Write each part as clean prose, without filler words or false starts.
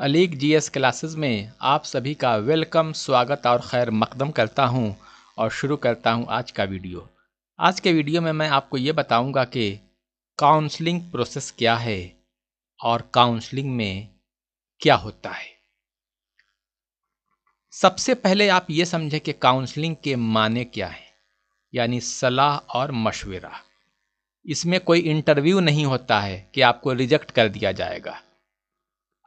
अलीक GS classes में आप सभी का वेलकम, स्वागत और खैर मकदम करता हूं और शुरू करता हूं आज का वीडियो। आज के वीडियो में मैं आपको ये बताऊंगा कि काउंसलिंग प्रोसेस क्या है और काउंसलिंग में क्या होता है। सबसे पहले आप ये समझें कि काउंसलिंग के माने क्या है, यानी सलाह और मशवरा। इसमें कोई इंटरव्यू नहीं होता है कि आपको रिजेक्ट कर दिया जाएगा।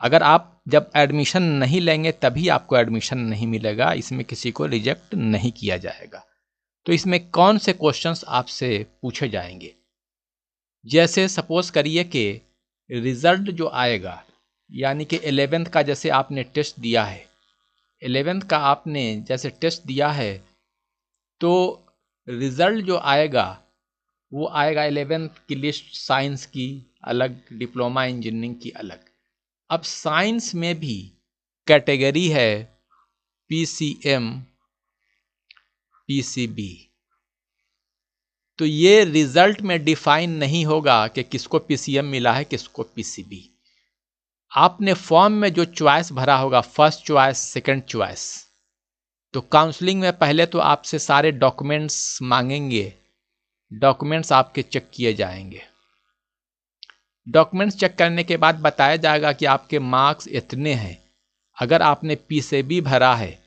अगर आप जब एडमिशन नहीं लेंगे तभी आपको एडमिशन नहीं मिलेगा, इसमें किसी को रिजेक्ट नहीं किया जाएगा। तो इसमें कौन से क्वेश्चंस आपसे पूछे जाएंगे? जैसे सपोज करिए कि रिजल्ट जो आएगा, यानी कि 11th का जैसे आपने टेस्ट दिया है, 11th का आपने जैसे टेस्ट दिया है, तो रिजल्ट जो आएगा वो आएगा 11th की लिस्ट, साइंस की अलग, डिप्लोमा इंजीनियरिंग की अलग। अब साइंस में भी कैटेगरी है पीसीएम, पीसीबी। तो ये रिजल्ट में डिफाइन नहीं होगा कि किसको पीसीएम मिला है, किसको पीसीबी। आपने फॉर्म में जो चॉइस भरा होगा, फर्स्ट चॉइस, सेकंड चॉइस, तो काउंसलिंग में पहले तो आपसे सारे डॉक्यूमेंट्स मांगेंगे। डॉक्यूमेंट्स आपके चेक किए जाएंगे। डॉक्यूमेंट्स चेक करने के बाद बताया जाएगा कि आपके मार्क्स इतने हैं। अगर आपने पीसीबी भरा है,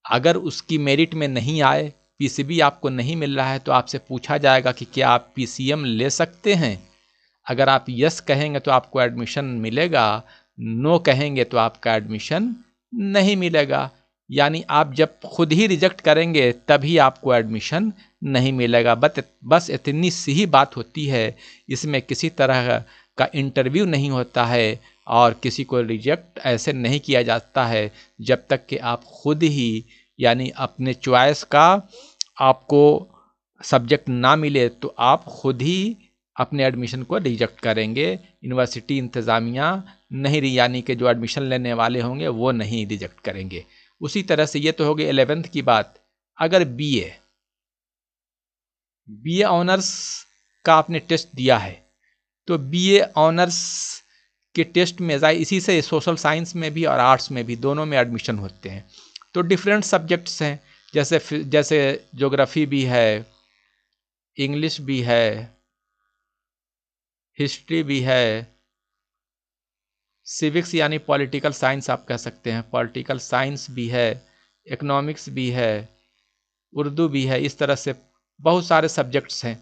अगर उसकी मेरिट में नहीं आए, पीसीबी आपको नहीं मिल रहा है, तो आपसे पूछा जाएगा कि क्या आप पीसीएम ले सकते हैं। अगर आप यस कहेंगे तो आपको एडमिशन मिलेगा, नो कहेंगे तो आपका एडमिशन नहीं मिलेगा। यानी आप जब खुद ही रिजेक्ट करेंगे तभी आपको एडमिशन नहीं मिलेगा। बस इतनी सी ही बात होती है। इसमें किसी तरह का इंटरव्यू नहीं होता है और किसी को रिजेक्ट ऐसे नहीं किया जाता है जब तक कि आप खुद ही, यानी अपने चॉइस का आपको सब्जेक्ट ना मिले तो आप खुद ही अपने एडमिशन को रिजेक्ट करेंगे। यूनिवर्सिटी इंतज़ामिया नहीं, यानी कि जो एडमिशन लेने वाले होंगे वो नहीं रिजेक्ट करेंगे। उसी तरह से ये तो हो गई 11th की बात। अगर बीए ऑनर्स का आपने टेस्ट दिया है, तो बीए ऑनर्स के टेस्ट में इसी से सोशल साइंस में भी और आर्ट्स में भी, दोनों में एडमिशन होते हैं। तो डिफरेंट सब्जेक्ट्स हैं, जैसे ज्योग्राफी भी है, इंग्लिश भी है, हिस्ट्री भी है, सिविक्स यानी पॉलिटिकल साइंस आप कह सकते हैं, पॉलिटिकल साइंस भी है, इकोनॉमिक्स भी है, उर्दू भी है। इस तरह से बहुत सारे सब्जेक्ट्स हैं।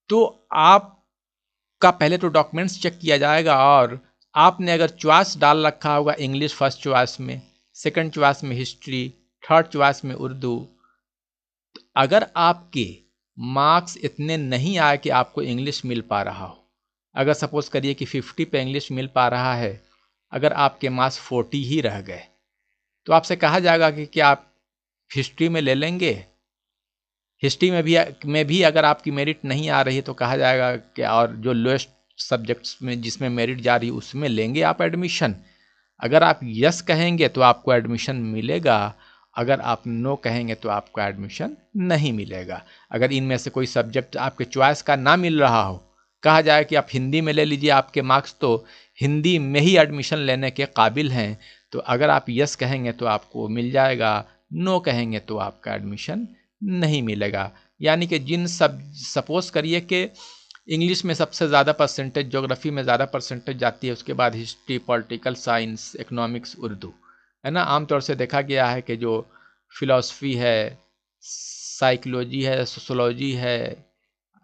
तो आपका पहले तो डॉक्यूमेंट्स चेक किया जाएगा, और आपने अगर चॉइस डाल रखा होगा इंग्लिश फर्स्ट चॉइस में, सेकंड चॉइस में हिस्ट्री, थर्ड चॉइस में उर्दू, तो अगर आपके मार्क्स इतने नहीं आए कि आपको इंग्लिश मिल पा रहा हो, अगर सपोज करिए कि 50 पे इंग्लिश मिल पा रहा है, अगर आपके मार्क्स 40 ही रह गए, तो आपसे कहा जाएगा कि क्या आप हिस्ट्री में ले लेंगे। हिस्ट्री में भी अगर आपकी मेरिट नहीं आ रही तो कहा जाएगा कि और जो लोएस्ट सब्जेक्ट्स में जिसमें मेरिट जा रही है उसमें लेंगे आप एडमिशन। अगर आप यस कहेंगे तो आपको एडमिशन मिलेगा, अगर आप नो कहेंगे तो आपको एडमिशन नहीं मिलेगा। अगर इनमें से कोई सब्जेक्ट आपके चॉइस का ना मिल रहा हो, कहा जाए कि आप हिंदी में ले लीजिए, आपके मार्क्स तो हिंदी में ही एडमिशन लेने के काबिल हैं, तो अगर आप यस कहेंगे तो आपको मिल जाएगा, नो कहेंगे तो आपका एडमिशन नहीं मिलेगा। यानी कि सपोज करिए कि इंग्लिश में सबसे ज़्यादा परसेंटेज, ज्योग्राफी में ज़्यादा परसेंटेज जाती है, उसके बाद history, political science, economics, Urdu, है ना। आमतौर से देखा गया है कि जो फिलॉसफी है, साइकोलॉजी है, सोशोलॉजी है,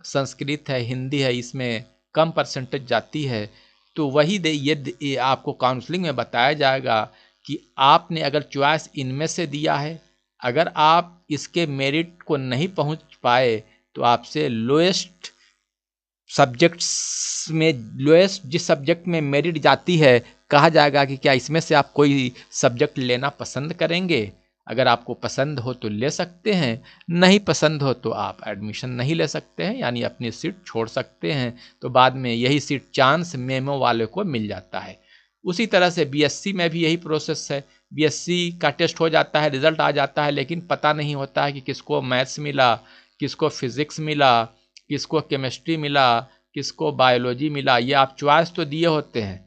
संस्कृत है, हिंदी है, इसमें कम परसेंटेज जाती है। तो वही ये आपको काउंसलिंग में बताया जाएगा कि आपने अगर चॉइस इनमें से दिया है, अगर आप इसके मेरिट को नहीं पहुंच पाए तो आपसे लोएस्ट सब्जेक्ट्स में, लोएस्ट जिस सब्जेक्ट में मेरिट जाती है, कहा जाएगा कि क्या इसमें से आप कोई सब्जेक्ट लेना पसंद करेंगे। अगर आपको पसंद हो तो ले सकते हैं, नहीं पसंद हो तो आप एडमिशन नहीं ले सकते हैं, यानी अपनी सीट छोड़ सकते हैं। तो बाद में यही सीट चांस मेमो वाले को मिल जाता है। उसी तरह से बीएससी में भी यही प्रोसेस है। बीएससी का टेस्ट हो जाता है, रिजल्ट आ जाता है, लेकिन पता नहीं होता है कि किसको मैथ्स मिला, किसको फिजिक्स मिला, किसको केमिस्ट्री मिला, किसको बायोलॉजी मिला। ये आप चॉइस तो दिए होते हैं,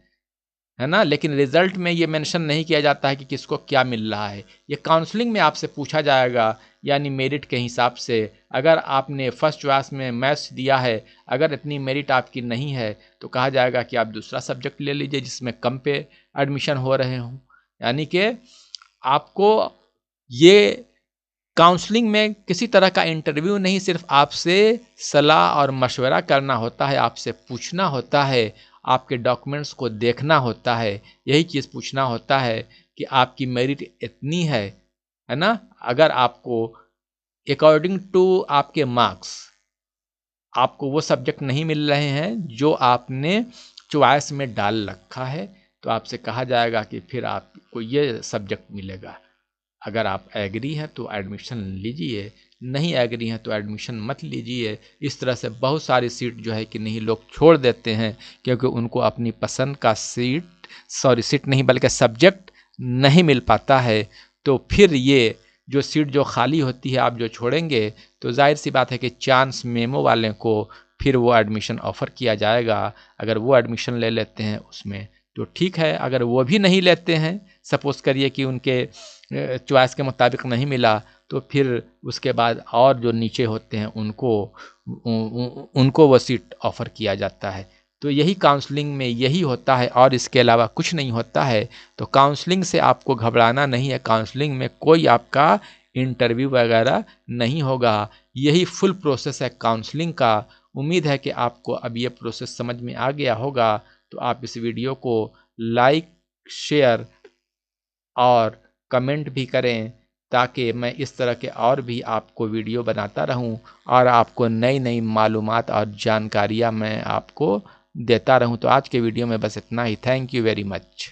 है ना। लेकिन रिजल्ट में ये मेंशन नहीं किया जाता है कि किसको क्या मिल रहा है। ये काउंसलिंग में आपसे पूछा जाएगा, यानी मेरिट के हिसाब से। अगर आपने फर्स्ट चॉइस में मैथ्स दिया है, अगर इतनी मेरिट आपकी नहीं है तो कहा जाएगा कि आप दूसरा सब्जेक्ट ले लीजिए जिसमें कम पे एडमिशन हो रहे हों। यानी कि आपको ये काउंसलिंग में किसी तरह का इंटरव्यू नहीं, सिर्फ आपसे सलाह और मशवरा करना होता है, आपसे पूछना होता है, आपके डॉक्यूमेंट्स को देखना होता है, यही चीज़ पूछना होता है कि आपकी मेरिट इतनी है ना। अगर आपको अकॉर्डिंग टू आपके मार्क्स आपको वो सब्जेक्ट नहीं मिल रहे हैं जो आपने चॉइस में डाल रखा है, तो आपसे कहा जाएगा कि फिर आपको ये सब्जेक्ट मिलेगा। अगर आप एग्री हैं तो एडमिशन लीजिए, नहीं एग्री हैं तो एडमिशन मत लीजिए। इस तरह से बहुत सारी सीट जो है कि नहीं लोग छोड़ देते हैं, क्योंकि उनको अपनी पसंद का सीट नहीं बल्कि सब्जेक्ट नहीं मिल पाता है। तो फिर ये जो सीट जो खाली होती है आप जो छोड़ेंगे, तो जाहिर सी बात है कि चांस मेमो वाले को फिर वो एडमिशन ऑफ़र किया जाएगा। अगर वो एडमिशन ले लेते हैं उसमें तो ठीक है, अगर वो भी नहीं लेते हैं, सपोज़ करिए कि उनके चॉइस के मुताबिक नहीं मिला, तो फिर उसके बाद और जो नीचे होते हैं उनको वो सीट ऑफ़र किया जाता है। तो यही काउंसलिंग में यही होता है और इसके अलावा कुछ नहीं होता है। तो काउंसलिंग से आपको घबराना नहीं है, काउंसलिंग में कोई आपका इंटरव्यू वगैरह नहीं होगा। यही फुल प्रोसेस है काउंसलिंग का। उम्मीद है कि आपको अब ये प्रोसेस समझ में आ गया होगा। तो आप इस वीडियो को लाइक, शेयर और कमेंट भी करें, ताकि मैं इस तरह के और भी आपको वीडियो बनाता रहूं और आपको नई नई मालूमात और जानकारियां मैं आपको देता रहूं। तो आज के वीडियो में बस इतना ही। Thank you very much.